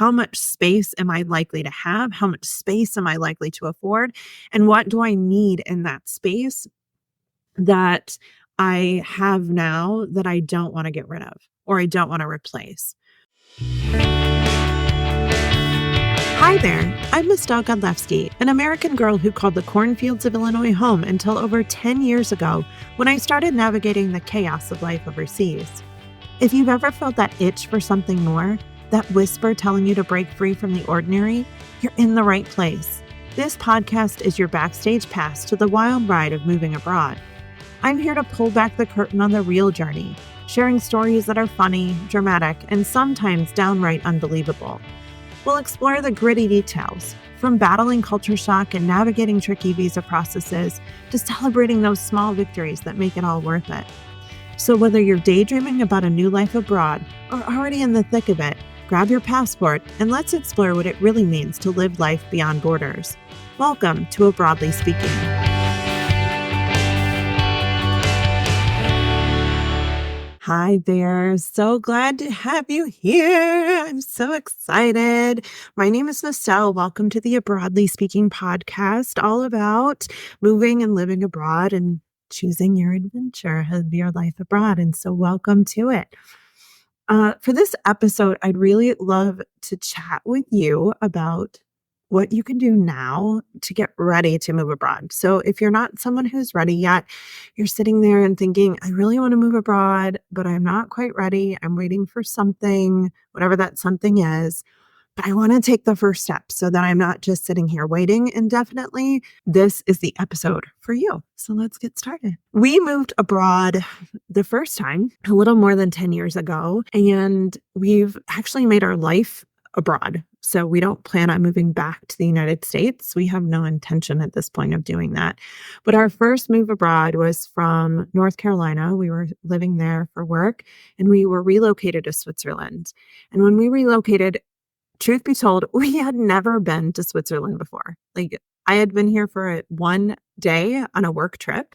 how much space am I likely to have? How much space am I likely to afford? And what do I need in that space that I have now that I don't want to get rid of or I don't want to replace? Hi there, I'm Michelle Godlewski, an American girl who called the cornfields of Illinois home until over 10 years ago when I started navigating the chaos of life overseas. If you've ever felt that itch for something more, that whisper telling you to break free from the ordinary, you're in the right place. This podcast is your backstage pass to the wild ride of moving abroad. I'm here to pull back the curtain on the real journey, sharing stories that are funny, dramatic, and sometimes downright unbelievable. We'll explore the gritty details, from battling culture shock and navigating tricky visa processes to celebrating those small victories that make it all worth it. So whether you're daydreaming about a new life abroad or already in the thick of it, grab your passport and let's explore what it really means to live life beyond borders. Welcome to Abroadly Speaking. Hi there. So glad to have you here. I'm so excited. My name is Michelle. Welcome to the Abroadly Speaking podcast, all about moving and living abroad and choosing your adventure of your life abroad. And so welcome to it. For this episode, I'd really love to chat with you about what you can do now to get ready to move abroad. So if you're not someone who's ready yet, you're sitting there and thinking, I really want to move abroad, but I'm not quite ready. I'm waiting for something, whatever that something is. But I want to take the first step so that I'm not just sitting here waiting indefinitely. This is the episode for you. So let's get started. We moved abroad the first time a little more than 10 years ago, and we've actually made our life abroad. So we don't plan on moving back to the United States. We have no intention at this point of doing that. But our first move abroad was from North Carolina. We were living there for work, and we were relocated to Switzerland. And when we relocated, truth be told, we had never been to Switzerland before. I had been here for one day on a work trip,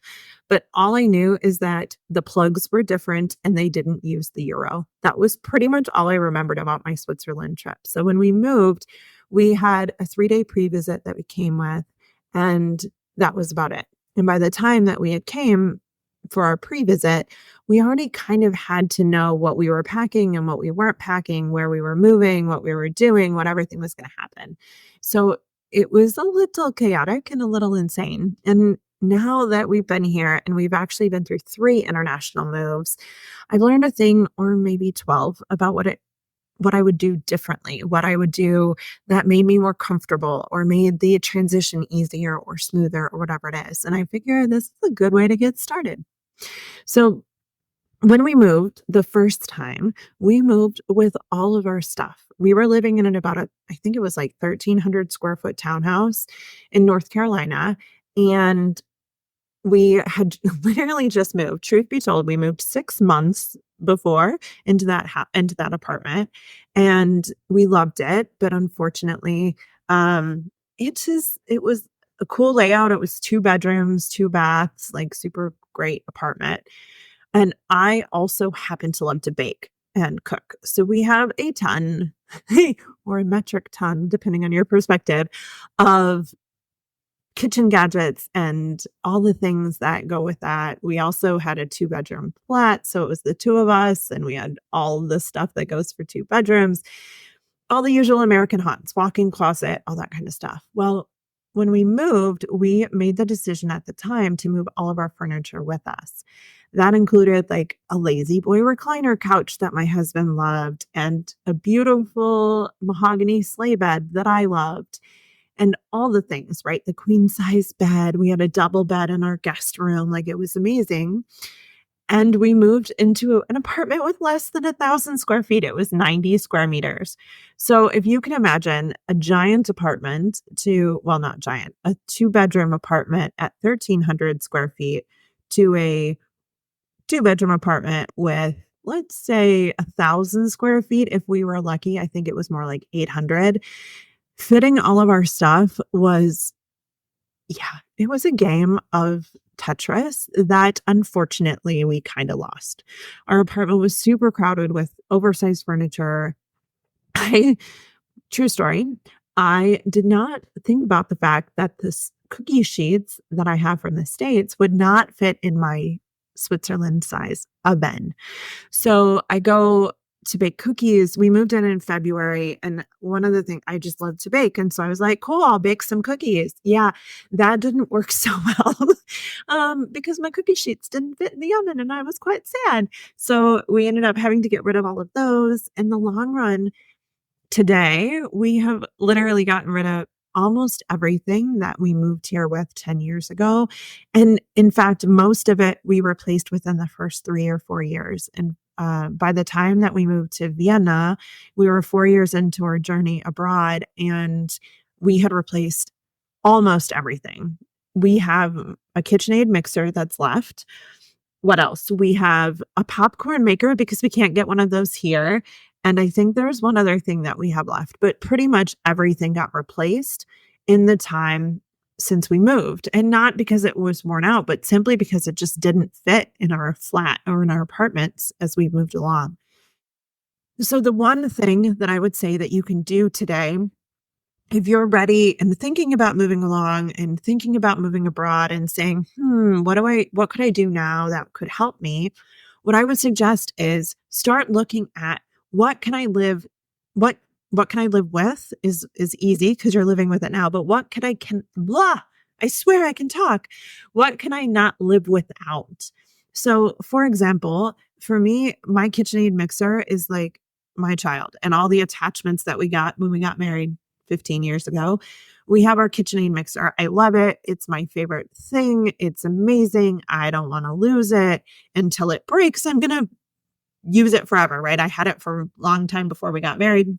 but all I knew is that the plugs were different and they didn't use the euro. That was pretty much all I remembered about my Switzerland trip. So when we moved, we had a 3-day pre-visit that we came with, and that was about it. And by the time that we had came for our pre-visit, we already kind of had to know what we were packing and what we weren't packing, where we were moving, what we were doing, what everything was going to happen. So it was a little chaotic and a little insane. And now that we've been here and we've actually been through 3 international moves, I've learned a thing or maybe 12 about what I would do differently, what I would do that made me more comfortable or made the transition easier or smoother or whatever it is. And I figure this is a good way to get started. So when we moved the first time, we moved with all of our stuff. We were living in I think it was like 1,300 square foot townhouse in North Carolina. And we had literally just moved. Truth be told, we moved 6 months before into that apartment, and we loved it. But unfortunately, it was a cool layout. It was 2 bedrooms, 2 baths, like super great apartment. And I also happen to love to bake and cook. So we have a ton or a metric ton, depending on your perspective, of kitchen gadgets and all the things that go with that. We also had a 2-bedroom flat. So it was the 2 of us, and we had all the stuff that goes for 2 bedrooms, all the usual American haunts, walk-in closet, all that kind of stuff. Well, when we moved, we made the decision at the time to move all of our furniture with us. That included like a lazy boy recliner couch that my husband loved and a beautiful mahogany sleigh bed that I loved. And all the things, right? The queen size bed. We had a double bed in our guest room. Like, it was amazing. And we moved into an apartment with less than 1,000 square feet. It was 90 square meters. So if you can imagine a giant apartment not giant, a 2-bedroom apartment at 1,300 square feet to a 2-bedroom apartment with, let's say, 1,000 square feet. If we were lucky, I think it was more like 800. Fitting all of our stuff was a game of Tetris that unfortunately we kind of lost. Our apartment was super crowded with oversized furniture. I True story. I did not think about the fact that this cookie sheets that I have from the States would not fit in my Switzerland size oven. So I go to bake cookies. We moved in February, and one of the things I just love to bake. And so I was like, cool, I'll bake some cookies. Yeah, that didn't work so well because my cookie sheets didn't fit in the oven, and I was quite sad. So we ended up having to get rid of all of those. In the long run, today, we have literally gotten rid of almost everything that we moved here with 10 years ago. And in fact, most of it we replaced within the first 3 or 4 years. And by the time that we moved to Vienna, we were 4 years into our journey abroad, and we had replaced almost everything. We have a KitchenAid mixer that's left. What else? We have a popcorn maker because we can't get one of those here, and I think there's one other thing that we have left, but pretty much everything got replaced in the time since we moved, and not because it was worn out, but simply because it just didn't fit in our flat or in our apartments as we moved along. So the one thing that I would say that you can do today, if you're ready and thinking about moving along and thinking about moving abroad and saying, what could I do now that could help me? What I would suggest is start looking at what can I live, what, what can I live with is easy because you're living with it now, but what can blah, I swear I can talk. What can I not live without? So for example, for me, my KitchenAid mixer is like my child and all the attachments that we got when we got married 15 years ago. We have our KitchenAid mixer. I love it. It's my favorite thing. It's amazing. I don't want to lose it until it breaks. I'm going to use it forever, right? I had it for a long time before we got married,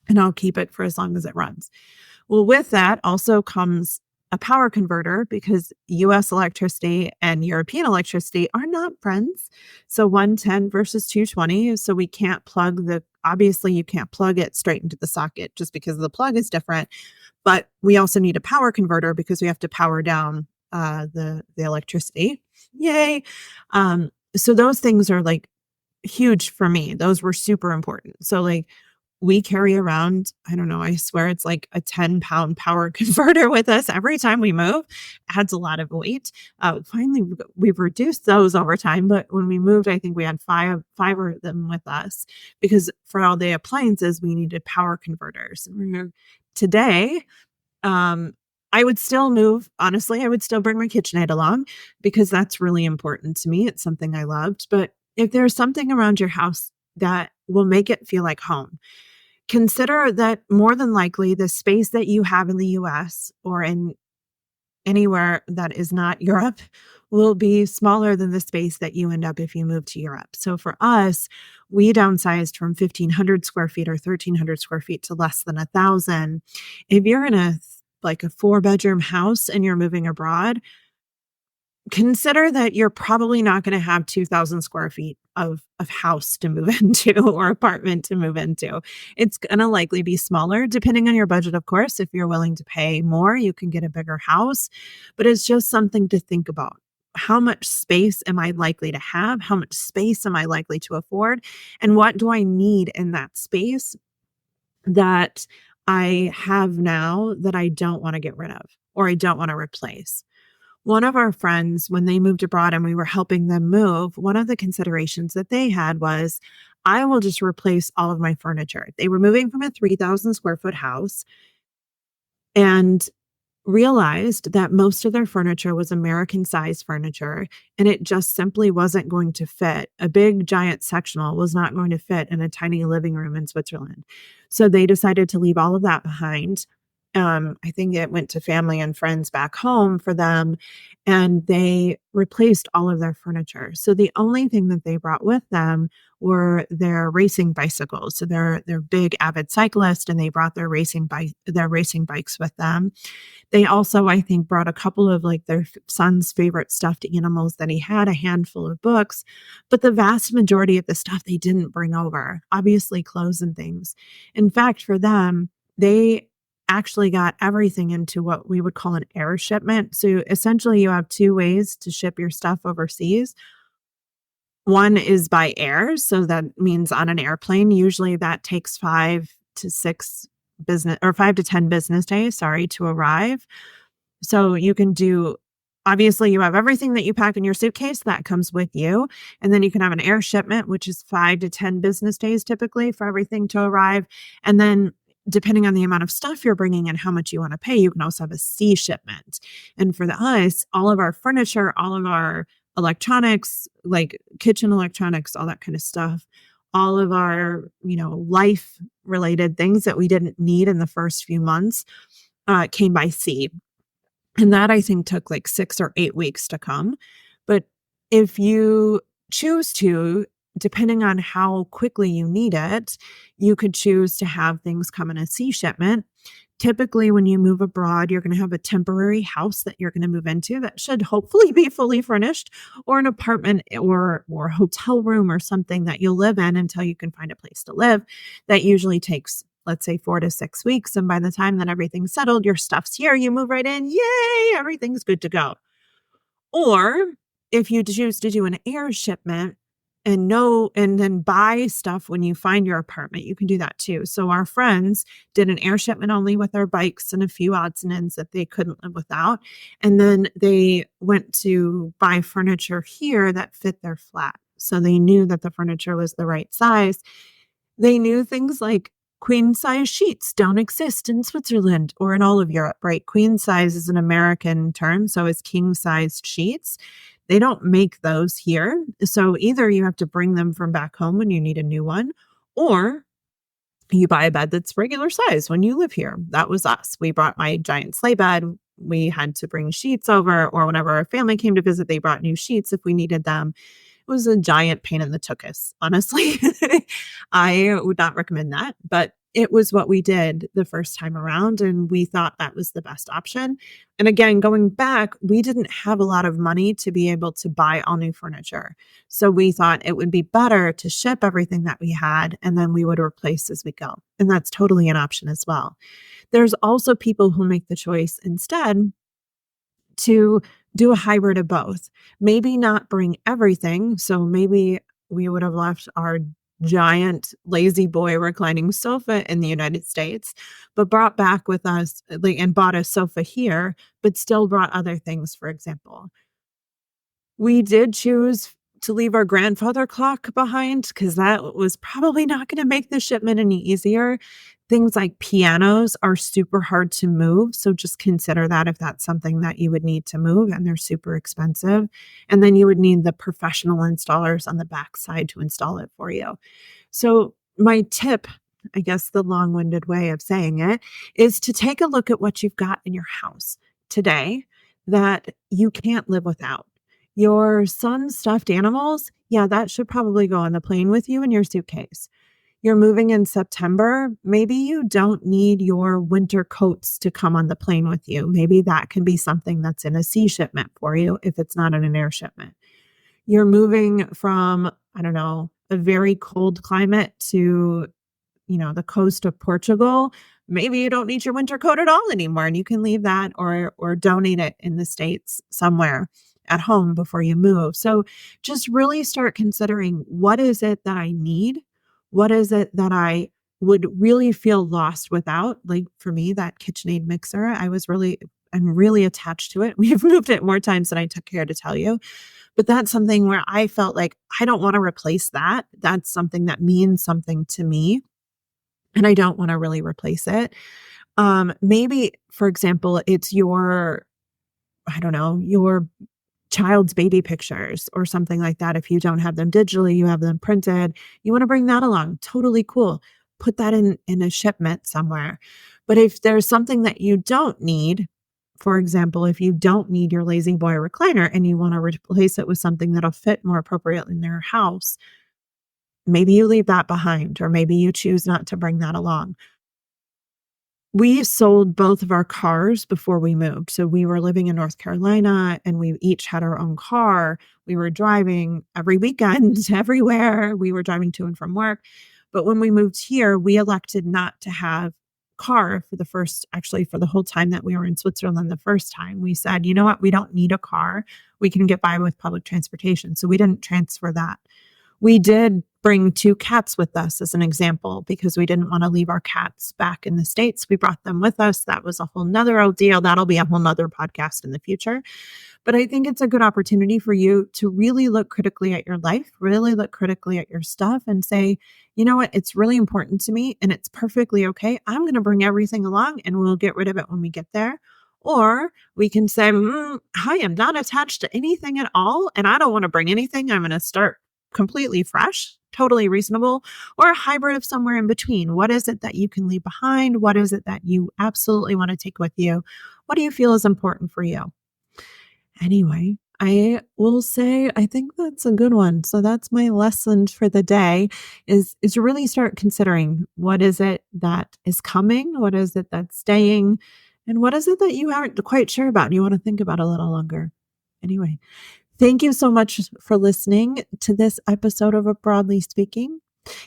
and I'll keep it for as long as it runs. Well, with that also comes a power converter because US electricity and European electricity are not friends. So 110 versus 220. So we can't obviously, you can't plug it straight into the socket just because the plug is different. But we also need a power converter because we have to power down the electricity. Yay. So those things are like huge for me. Those were super important. So like we carry around, I don't know, I swear it's like a 10-pound power converter with us every time we move. Adds a lot of weight. Finally, we've reduced those over time, but when we moved, I think we had five of them with us because for all the appliances, we needed power converters. Today, I would still move. Honestly, I would still bring my KitchenAid along because that's really important to me. It's something I loved. But if there's something around your house that will make it feel like home, consider that more than likely the space that you have in the US or in anywhere that is not Europe will be smaller than the space that you end up if you move to Europe. So for us, we downsized from 1,500 square feet or 1,300 square feet to less than 1,000. If you're in like a 4-bedroom house and you're moving abroad, consider that you're probably not going to have 2,000 square feet of house to move into or apartment to move into. It's going to likely be smaller, depending on your budget, of course. If you're willing to pay more, you can get a bigger house, but it's just something to think about. How much space am I likely to have? How much space am I likely to afford? And what do I need in that space that I have now that I don't want to get rid of or I don't want to replace? One of our friends, when they moved abroad and we were helping them move, one of the considerations that they had was, I will just replace all of my furniture. They were moving from a 3,000 square foot house and realized that most of their furniture was American size furniture and it just simply wasn't going to fit. A big giant sectional was not going to fit in a tiny living room in Switzerland. So they decided to leave all of that behind. I think it went to family and friends back home for them, and they replaced all of their furniture. So the only thing that they brought with them were their racing bicycles. So they're big avid cyclists, and they brought their racing bikes with them. They also, I think, brought a couple of like their son's favorite stuffed animals that he had, a handful of books, but the vast majority of the stuff they didn't bring over, obviously clothes and things. In fact, for them, they actually got everything into what we would call an air shipment. So essentially, you have two ways to ship your stuff overseas. One is by air. So that means on an airplane. Usually that takes 5 to 6. business or 5 to 10 business days, sorry, to arrive. So you can do obviously, you have everything that you pack in your suitcase that comes with you, and then you can have an air shipment, which is 5 to 10 business days typically for everything to arrive, and then depending on the amount of stuff you're bringing and how much you wanna pay, you can also have a sea shipment. And for us, all of our furniture, all of our electronics, like kitchen electronics, all that kind of stuff, all of our, life related things that we didn't need in the first few months, came by sea. And that I think took like 6 or 8 weeks to come. But if you choose to, depending on how quickly you need it, you could choose to have things come in a sea shipment. Typically, when you move abroad, you're going to have a temporary house that you're going to move into that should hopefully be fully furnished, or an apartment or a hotel room or something that you'll live in until you can find a place to live. That usually takes, let's say, 4 to 6 weeks. And by the time that everything's settled, your stuff's here, you move right in. Yay, everything's good to go. Or if you choose to do an air shipment and then buy stuff when you find your apartment, you can do that too. So our friends did an air shipment only with their bikes and a few odds and ends that they couldn't live without. And then they went to buy furniture here that fit their flat. So they knew that the furniture was the right size. They knew things like queen size sheets don't exist in Switzerland or in all of Europe, right? Queen size is an American term, so is king sized sheets. They don't make those here. So either you have to bring them from back home when you need a new one, or you buy a bed that's regular size when you live here. That was us. We brought my giant sleigh bed. We had to bring sheets over, or whenever our family came to visit, they brought new sheets if we needed them. It was a giant pain in the tuchus, honestly. I would not recommend that, but it was what we did the first time around, and we thought that was the best option. And again, going back, we didn't have a lot of money to be able to buy all new furniture. So we thought it would be better to ship everything that we had, and then we would replace as we go. And that's totally an option as well. There's also people who make the choice instead to do a hybrid of both. Maybe not bring everything. So maybe we would have left our giant lazy boy reclining sofa in the United States, but brought back with us and bought a sofa here, but still brought other things, for example. We did choose to leave our grandfather clock behind because that was probably not going to make the shipment any easier. Things like pianos are super hard to move. So just consider that if that's something that you would need to move and they're super expensive. And then you would need the professional installers on the backside to install it for you. So my tip, I guess the long-winded way of saying it, is to take a look at what you've got in your house today that you can't live without. Your son's stuffed animals, yeah, that should probably go on the plane with you in your suitcase. You're moving in September, maybe you don't need your winter coats to come on the plane with you. Maybe that can be something that's in a sea shipment for you if it's not in an air shipment. You're moving from, I don't know, a very cold climate to, the coast of Portugal. Maybe you don't need your winter coat at all anymore and you can leave that or donate it in the States somewhere at home before you move. So just really start considering, what is it that I need? What is it that I would really feel lost without? Like for me, that KitchenAid mixer, I'm really attached to it. We have moved it more times than I took care to tell you. But that's something where I felt like I don't want to replace that. That's something that means something to me. And I don't want to really replace it. Maybe, for example, it's I don't know, your child's baby pictures or something like that. If you don't have them digitally, you have them printed, you want to bring that along. Totally cool. Put that in a shipment somewhere. But if there's something that you don't need, for example, if you don't need your lazy boy recliner and you want to replace it with something that'll fit more appropriately in their house, maybe you leave that behind, or maybe you choose not to bring that along. We sold both of our cars before we moved. So we were living in North Carolina and we each had our own car. We were driving every weekend everywhere. We were driving to and from work. But when we moved here, we elected not to have car for the whole time that we were in Switzerland the first time. We said, you know what? We don't need a car. We can get by with public transportation. So we didn't transfer that. We did bring 2 cats with us as an example because we didn't want to leave our cats back in the States. We brought them with us. That was a whole nother ordeal. That'll be a whole nother podcast in the future. But I think it's a good opportunity for you to really look critically at your life, really look critically at your stuff and say, you know what, it's really important to me and it's perfectly okay. I'm going to bring everything along and we'll get rid of it when we get there. Or we can say, I am not attached to anything at all and I don't want to bring anything. I'm going to start completely fresh, totally reasonable, or a hybrid of somewhere in between. What is it that you can leave behind? What is it that you absolutely want to take with you? What do you feel is important for you? Anyway, I will say I think that's a good one. So that's my lesson for the day is to really start considering what is it that is coming, what is it that's staying, and what is it that you aren't quite sure about and you want to think about a little longer. Anyway, thank you so much for listening to this episode of A Broadly Speaking.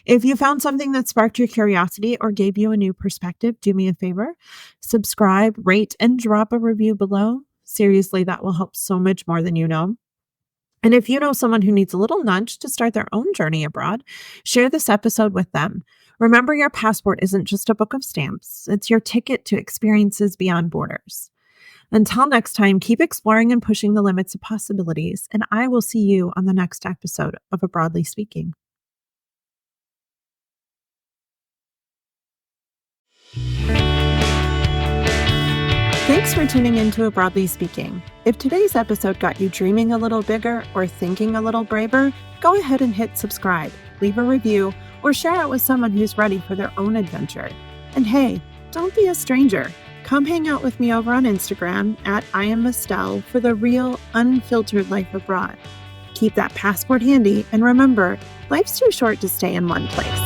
If you found something that sparked your curiosity or gave you a new perspective, do me a favor, subscribe, rate, and drop a review below. Seriously, that will help so much more than you know. And if you know someone who needs a little nudge to start their own journey abroad, share this episode with them. Remember, your passport isn't just a book of stamps. It's your ticket to experiences beyond borders. Until next time, keep exploring and pushing the limits of possibilities, and I will see you on the next episode of A Broadly Speaking. Thanks for tuning in to A Broadly Speaking. If today's episode got you dreaming a little bigger or thinking a little braver, go ahead and hit subscribe, leave a review, or share it with someone who's ready for their own adventure. And hey, don't be a stranger. Come hang out with me over on Instagram at @IamEstelle for the real, unfiltered life abroad. Keep that passport handy, and remember, life's too short to stay in one place.